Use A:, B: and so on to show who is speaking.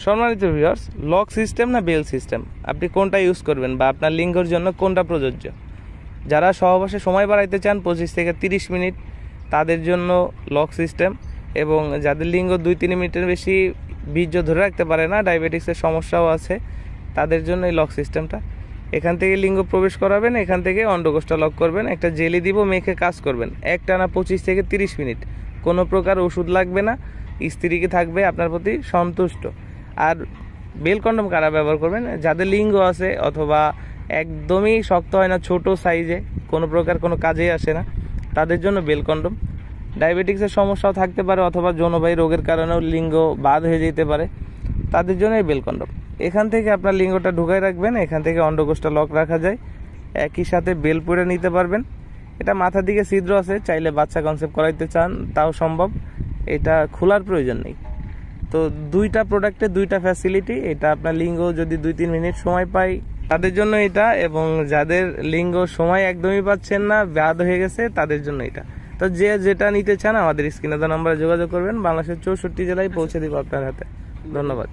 A: সম্মানিত viewers, lock system না bell system, আপনি কোনটা ইউজ করবেন বা আপনার লিঙ্গর জন্য কোনটা প্রযোজ্য? যারা সহবাসে সময় বাড়াইতে চান 25 থেকে 30 মিনিট, তাদের জন্য লক সিস্টেম। এবং যাদের লিঙ্গ 2-3 মিনিটের বেশি বীর্য ধরে রাখতে পারে না, ডায়াবেটিক্সের সমস্যাও আছে, তাদের জন্য এই লক সিস্টেমটা। এখান থেকে লিঙ্গ প্রবেশ করাবেন, এখান থেকে অন্ডকোষটা লক করবেন, একটা জেলি দিব, মেখে কাজ করবেন একটানা 25 থেকে 30 মিনিট। কোনো প্রকার ওষুধ লাগবে না, স্ত্রীকে থাকবে আপনার প্রতি সন্তুষ্ট। আর বেল কন্ডম কারা ব্যবহার করবেন? যাদের লিঙ্গ আছে অথবা একদমই শক্ত হয় না, ছোট সাইজে, কোনো প্রকার কোনো কাজেই আসে না, তাদের জন্য বেল কন্ডম। ডায়াবেটিক্সের সমস্যাও থাকতে পারে অথবা যৌনবাহী রোগের কারণেও লিঙ্গ বাদ হয়ে যেতে পারে, তাদের জন্য এই বেল কন্ডম। এখান থেকে আপনার লিঙ্গটা ঢুকাই রাখবেন, এখান থেকে অন্ডকোষটা লক রাখা যায়, একই সাথে বেল পরে নিতে পারবেন। এটা মাথার দিকে ছিদ্র আছে, চাইলে বাচ্চা কনসেপ্ট করাইতে চান তাও সম্ভব, এটা খোলার প্রয়োজন নেই। তো দুইটা প্রোডাক্টে দুইটা ফ্যাসিলিটি। এটা আপনার লিঙ্গ যদি 2-3 মিনিট সময় পাই তাদের জন্য এটা, এবং যাদের লিঙ্গ সময় একদমই পাচ্ছেন না, ব্যাধ হয়ে গেছে, তাদের জন্য এটা। তো যে যেটা নিতে চান আমাদের স্ক্রিনে দেওয়া নম্বরে যোগাযোগ করবেন, বাংলাদেশের 64 জেলায় পৌঁছে দিব আপনার হাতে। ধন্যবাদ।